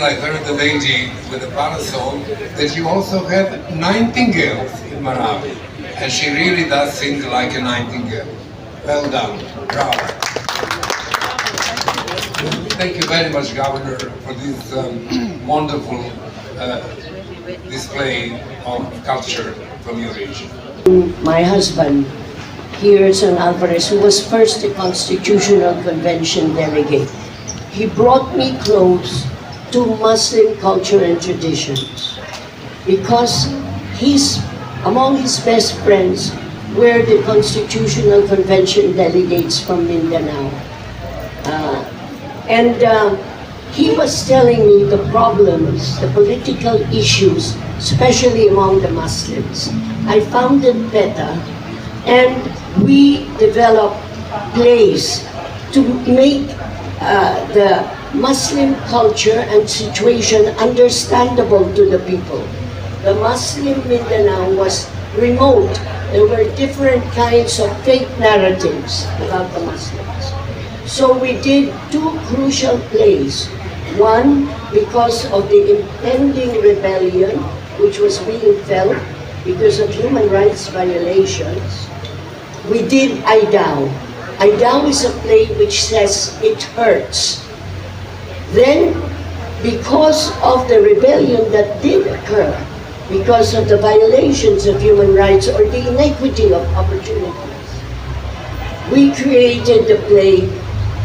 I heard the lady with the parasol that you also have nightingales in Marawi. And she really does sing like a nightingale. Well done. Bravo. Thank you very much, Governor, for this wonderful display of culture from your region. My husband, Gerson Alvarez, who was first the Constitutional Convention delegate, he brought me close to Muslim culture and traditions because among his best friends were the Constitutional Convention delegates from Mindanao. He was telling me the problems, the political issues, especially among the Muslims. I found it better, and we developed plays to make the Muslim culture and situation understandable to the people. The Muslim Mindanao was remote. There were different kinds of fake narratives about the Muslims. So we did two crucial plays. One, because of the impending rebellion, which was being felt because of human rights violations, we did Aidao. Aidao is a play which says it hurts. Then, because of the rebellion that did occur, because of the violations of human rights or the inequity of opportunities, we created the play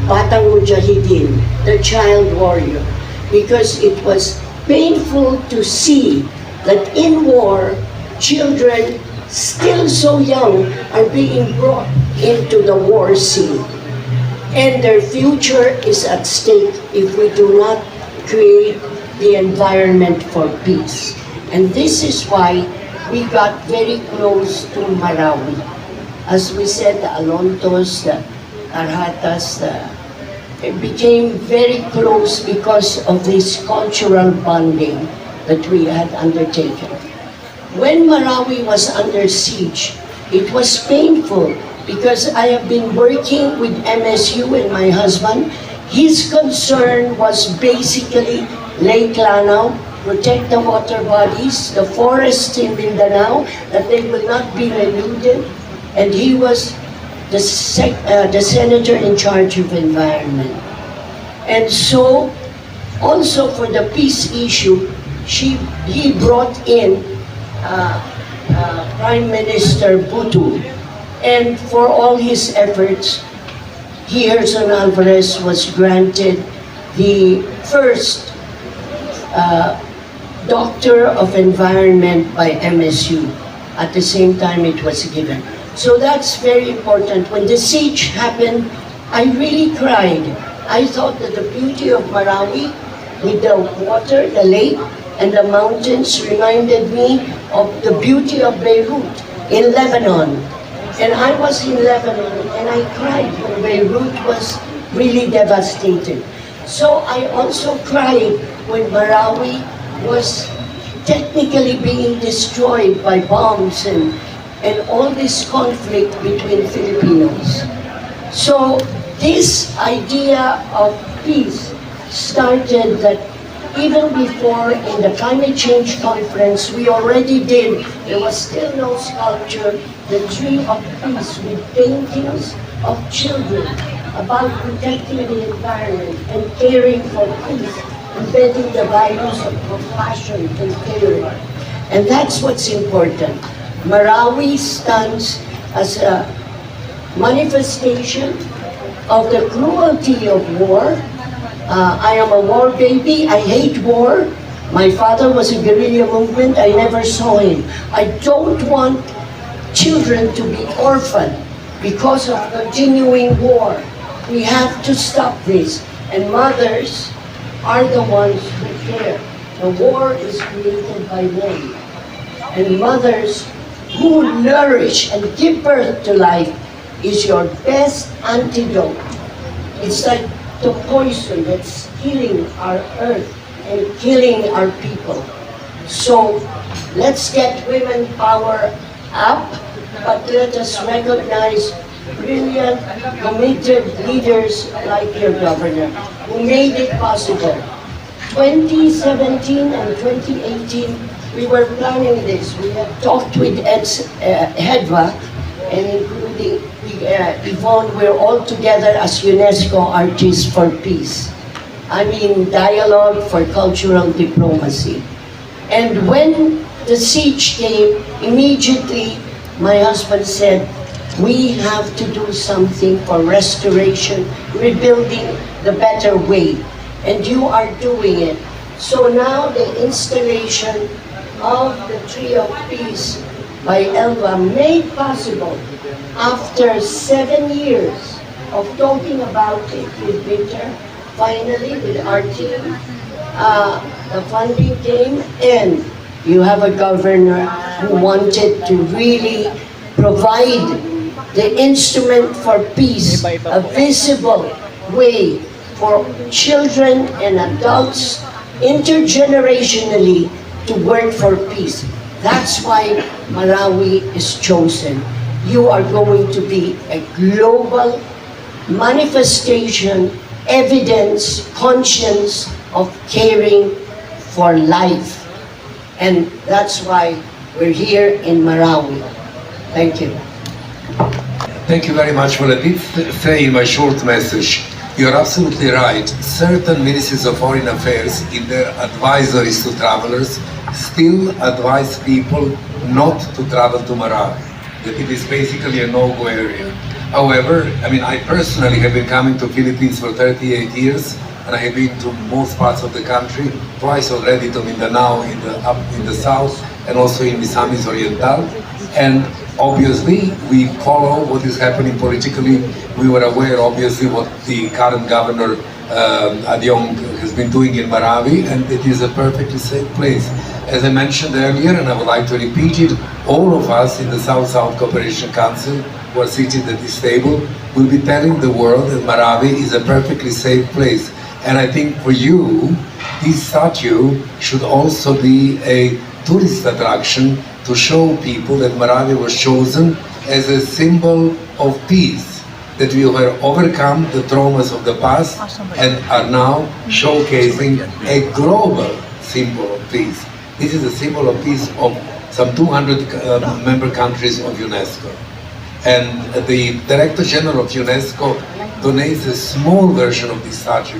Batang Mujahideen, the child warrior, because it was painful to see that in war, children still so young are being brought into the war scene. And their future is at stake if we do not create the environment for peace. And this is why we got very close to Marawi. As we said, the Alontos, the Tarhatas, it became very close because of this cultural bonding that we had undertaken. When Marawi was under siege, it was painful because I have been working with MSU and my husband. His concern was basically Lake Lanao, protect the water bodies, the forests in Mindanao, that they will not be denuded. And he was the senator in charge of environment. And so, also for the peace issue, he brought in Prime Minister Butu. And for all his efforts, Gerson Alvarez was granted the first Doctor of Environment by MSU. At the same time it was given. So that's very important. When the siege happened, I really cried. I thought that the beauty of Marawi with the water, the lake, and the mountains reminded me of the beauty of Beirut in Lebanon. And I was in Lebanon and I cried when Beirut was really devastated. So I also cried when Marawi was technically being destroyed by bombs and all this conflict between Filipinos. So this idea of peace started that even before in the climate change conference we already did, there was still no sculpture, the tree of peace with paintings of children about protecting the environment and caring for peace, embedding the values of compassion and caring. And that's what's important. Marawi stands as a manifestation of the cruelty of war. I am a war baby. I hate war. My father was a guerrilla movement. I never saw him. I don't want children to be orphaned because of continuing war. We have to stop this. And mothers are the ones who care. The war is created by men. And mothers who nourish and give birth to life is your best antidote. It's like the poison that's killing our earth and killing our people. So let's get women power up, but let us recognize brilliant, committed leaders like your governor who made it possible. 2017 and 2018, we were planning this. We had talked with HEDVA, and including Yvonne, we're all together as UNESCO Artists for Peace. I mean, Dialogue for Cultural Diplomacy. And when the siege came, immediately my husband said, we have to do something for restoration, rebuilding the better way. And you are doing it. So now the installation of the Tree of Peace by Elva, made possible after 7 years of talking about it with Victor, finally with our team, the funding came, and you have a governor who wanted to really provide the instrument for peace, a visible way for children and adults intergenerationally to work for peace. That's why Marawi is chosen. You are going to be a global manifestation, evidence, conscience of caring for life. And that's why we're here in Marawi. Thank you. Thank you very much for that. Let's say in my short message, you're absolutely right. Certain ministries of foreign affairs in their advisories to travelers still advise people not to travel to Marawi, that it is basically a no-go area. However, I personally have been coming to Philippines for 38 years, and I have been to most parts of the country, twice already to Mindanao up in the south, and also in Misamis Oriental. And obviously, we follow what is happening politically. We were aware, obviously, what the current governor, Adyong, has been doing in Marawi, and it is a perfectly safe place. As I mentioned earlier, and I would like to repeat it, all of us in the South-South Cooperation Council who are seated at this table will be telling the world that Marawi is a perfectly safe place. And I think for you, this statue should also be a tourist attraction to show people that Marawi was chosen as a symbol of peace, that we have overcome the traumas of the past and are now showcasing a global symbol of peace. This is a symbol of peace of some 200 member countries of UNESCO. And the Director General of UNESCO donates a small version of this statue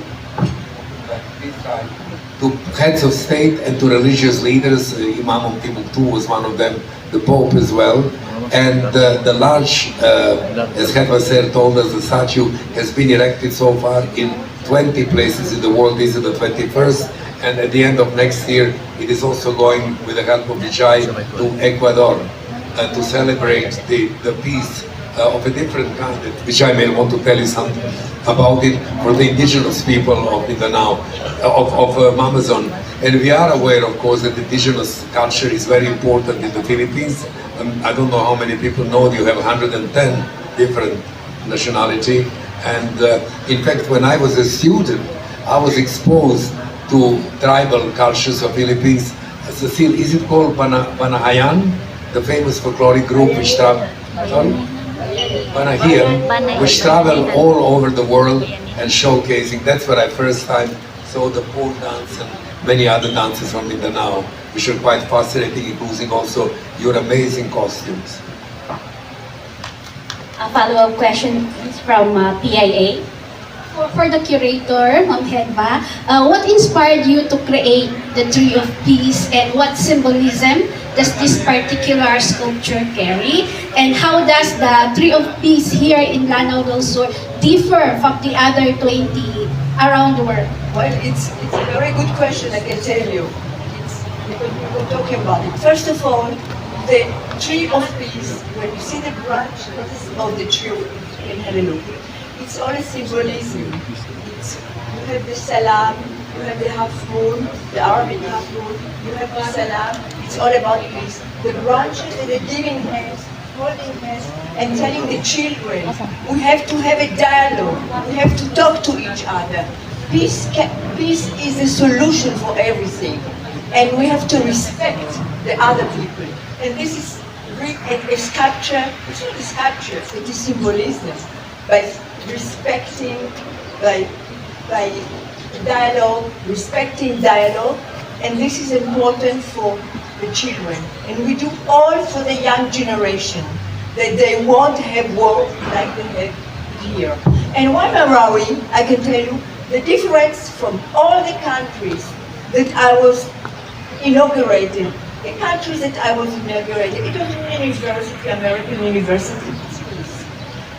to heads of state and to religious leaders. Imam of Timbuktu was one of them, the Pope as well. And the large, as Hedvaser told us, the statue has been erected so far in 20 places in the world. This is the 21st. And at the end of next year, it is also going, with the help of Vijay, to Ecuador to celebrate the peace of a different kind. Vijay may want to tell you something about it for the indigenous people of Mindanao, of Amazon. And we are aware, of course, that indigenous culture is very important in the Philippines. I don't know how many people know you have 110 different nationality. And in fact, when I was a student, I was exposed to tribal cultures of Philippines. Cecile, is it called Banahayan, the famous folkloric group which travel? Banahayan, which travel all over the world and showcasing. That's where I first time saw the pole dance and many other dances from Mindanao, which are quite fascinating, including also your amazing costumes. A follow-up question is from PIA. For the curator, Ma'am Hedva, what inspired you to create the Tree of Peace, and what symbolism does this particular sculpture carry? And how does the Tree of Peace here in Lanao del Sur differ from the other 20 around the world? Well, it's a very good question, I can tell you. We could talk about it. First of all, the Tree of Peace, when you see the branch of the tree, you can have a look. It's all a symbolism. You have the salam, you have the half moon, the Arabic half moon, you have the salam. It's all about peace. The branches and the giving hands, holding hands, and telling the children, we have to have a dialogue. We have to talk to each other. Peace is the solution for everything. And we have to respect the other people. And this is a sculpture, it's not a sculpture, it is symbolism. By respecting, by dialogue, respecting dialogue, and this is important for the children. And we do all for the young generation, that they won't have war like they have here. And one Marawi, I can tell you, the difference from all the countries that I was inaugurated, the countries that I was inaugurated, it was a university, American university.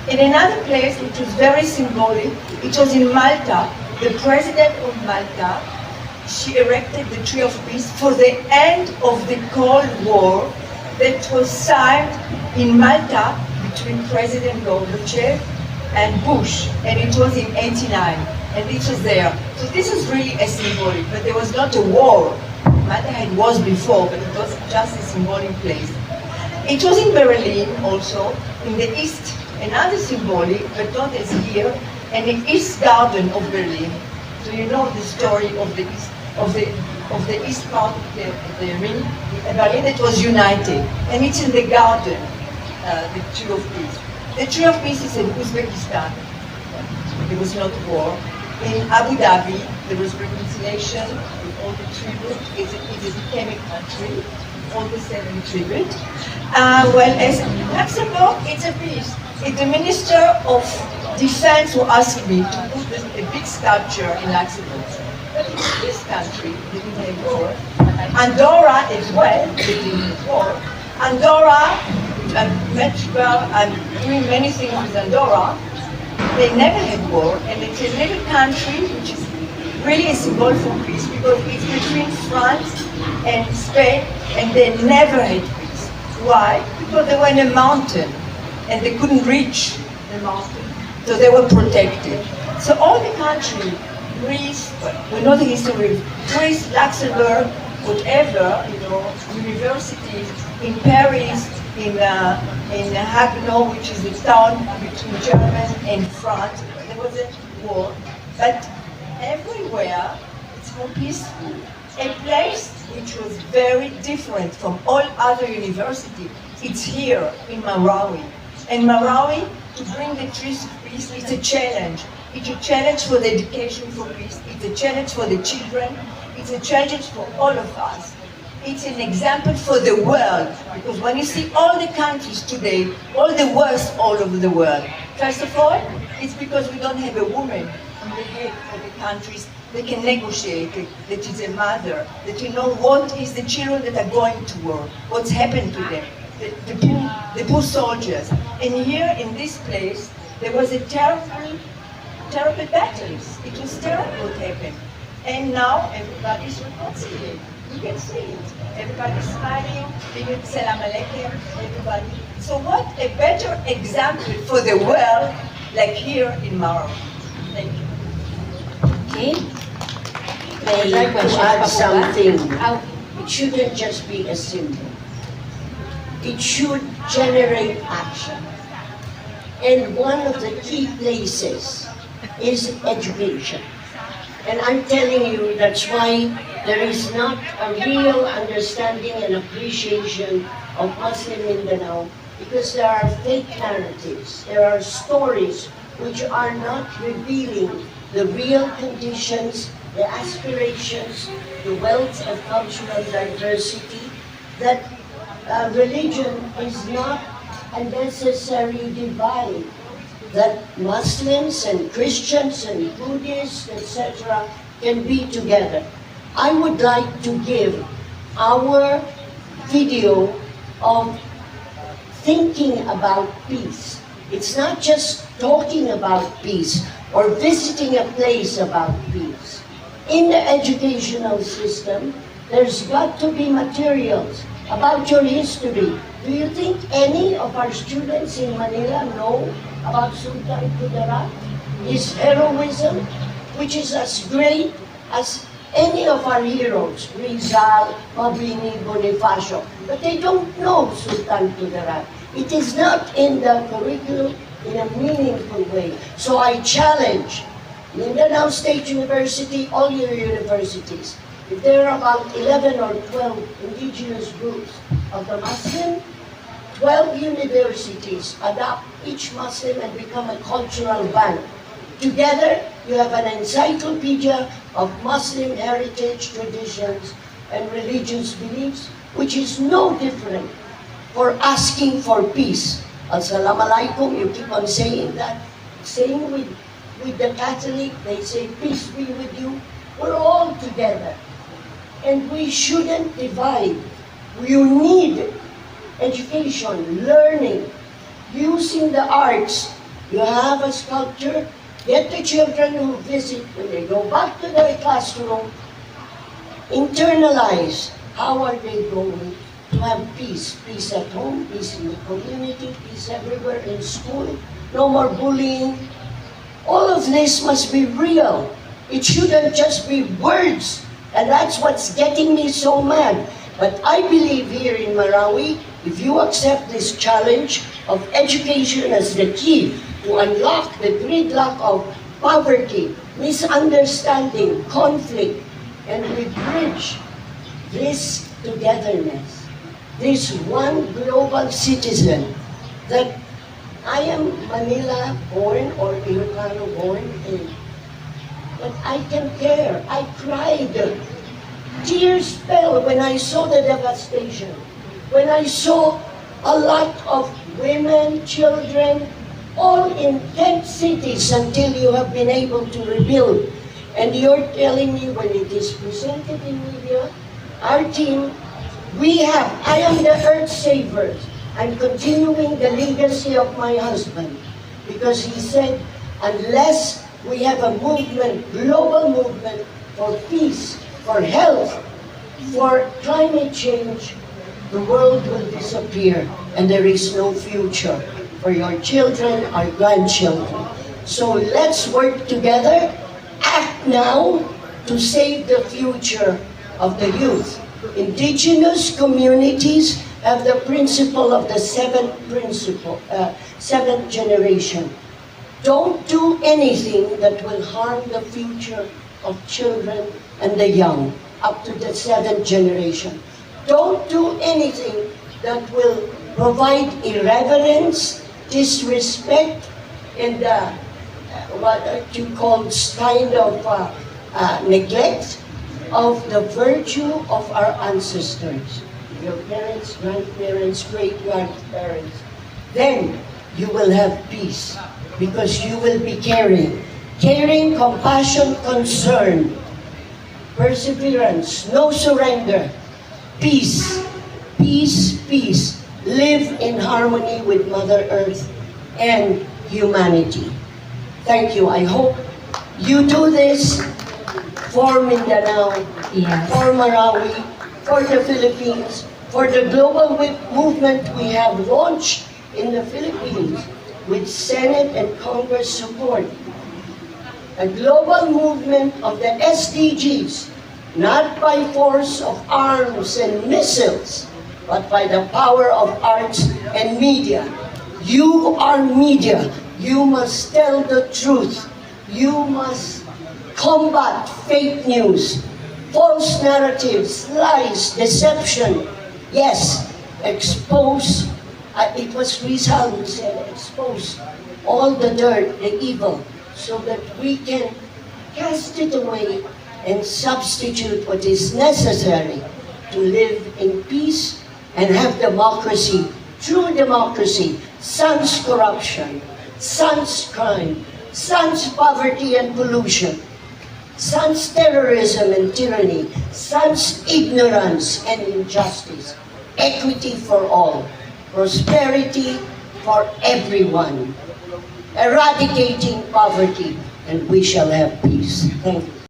In another place, which was very symbolic, it was in Malta. The president of Malta, she erected the Tree of Peace for the end of the Cold War that was signed in Malta between President Gorbachev and Bush, and it was in '89, and it was there. So this is really a symbolic, but there was not a war. Malta had wars before, but it was just a symbolic place. It was in Berlin also, in the east, another symbolic, but not as here, and the East Garden of Berlin. So you know the story of the east part of the ring, Berlin that was united, and it's in the garden, the Tree of Peace. The Tree of Peace is in Uzbekistan. There was not war. In Abu Dhabi, there was reconciliation with all the tributes. It became a country, all the 7 tributes. Well, as Luxembourg, it's a peace. It's the Minister of Defense who asked me to put a big sculpture in Luxembourg. But in this country, they didn't have war. Andorra as well, they didn't have war. Andorra, I'm doing many things with Andorra. They never had war, and it's a little country which is really a symbol for peace because it's between France and Spain, and they never had peace. Why? Because they were in a mountain, and they couldn't reach the mountain, so they were protected. So all the country, Greece, we know the history of Greece, Luxembourg, whatever, universities in Paris, in Haguenau, which is the town between Germany and France. There was a war, but everywhere it's more peaceful. A place which was very different from all other universities. It's here in Marawi. And Marawi, to bring the trees of peace, it's a challenge. It's a challenge for the education for peace. It's a challenge for the children. It's a challenge for all of us. It's an example for the world, because when you see all the countries today, all the wars all over the world, first of all, it's because we don't have a woman in the head of the countries that can negotiate, that is a mother, that you know what is the children that are going to war, what's happened to them, the poor soldiers. And here in this place, there was a terrible battles. It was terrible what happened. And now everybody's reconciled. You can see it. Everybody's smiling, saying Salam Alaikum, everybody. So what a better example for the world, like here in Marawi. Thank you. Okay. I'd like to add something. Oh, It shouldn't just be a symbol. It should generate action. And one of the key places is education. And I'm telling you, that's why there is not a real understanding and appreciation of Muslim Mindanao, because there are fake narratives, there are stories which are not revealing the real conditions, the aspirations, the wealth of cultural diversity, that religion is not a necessary divide, that Muslims and Christians and Buddhists, etc., can be together. I would like to give our video of thinking about peace. It's not just talking about peace or visiting a place about peace. In the educational system, there's got to be materials about your history. Do you think any of our students in Manila know about Sultan Kudarat, his heroism, which is as great as any of our heroes, Rizal, Mabini, Bonifacio, but they don't know Sultan Kudarat. It is not in the curriculum in a meaningful way. So I challenge Mindanao State University, all your universities, if there are about 11 or 12 indigenous groups of the Muslim, 12 universities adopt each Muslim and become a cultural bank Together, you have an encyclopedia of Muslim heritage, traditions, and religious beliefs, which is no different for asking for peace. Assalamu alaikum, you keep on saying that. Same with the Catholic, they say, peace be with you. We're all together. And we shouldn't divide. You need education, learning, using the arts. You have a sculpture, get the children who visit, when they go back to their classroom, internalize how are they going to have peace. Peace at home, peace in the community, peace everywhere in school, no more bullying. All of this must be real. It shouldn't just be words. And that's what's getting me so mad. But I believe here in Marawi, if you accept this challenge of education as the key to unlock the gridlock of poverty, misunderstanding, conflict, and we bridge this togetherness, this one global citizen that I am Manila born or Ilocano born in. But I can care. I cried. Tears fell when I saw the devastation. When I saw a lot of women, children, all in tent cities until you have been able to rebuild. And you're telling me when it is presented in media, our team, I am the earth savers. I'm continuing the legacy of my husband because he said, unless we have a movement, global movement for peace, for health, for climate change, the world will disappear and there is no future for your children, our grandchildren. So let's work together, act now to save the future of the youth. Indigenous communities have the principle of the seventh generation. Don't do anything that will harm the future of children and the young up to the seventh generation. Don't do anything that will provide irreverence, disrespect, and what you call kind of neglect of the virtue of our ancestors, your parents, grandparents, great-grandparents. Then you will have peace because you will be caring. Caring, compassion, concern, perseverance, no surrender, peace, peace, peace. Live in harmony with Mother Earth and humanity. Thank you. I hope you do this for Mindanao, Yes. for Marawi, for the Philippines, for the global movement we have launched in the Philippines with Senate and Congress support. A global movement of the SDGs, not by force of arms and missiles, but by the power of arts and media. You are media. You must tell the truth. You must combat fake news, false narratives, lies, deception. Yes, expose. It was Rizal who said, expose all the dirt, the evil, so that we can cast it away and substitute what is necessary to live in peace and have democracy, true democracy, sans corruption, sans crime, sans poverty and pollution, sans terrorism and tyranny, sans ignorance and injustice, equity for all, prosperity for everyone, eradicating poverty, and we shall have peace. Thank you.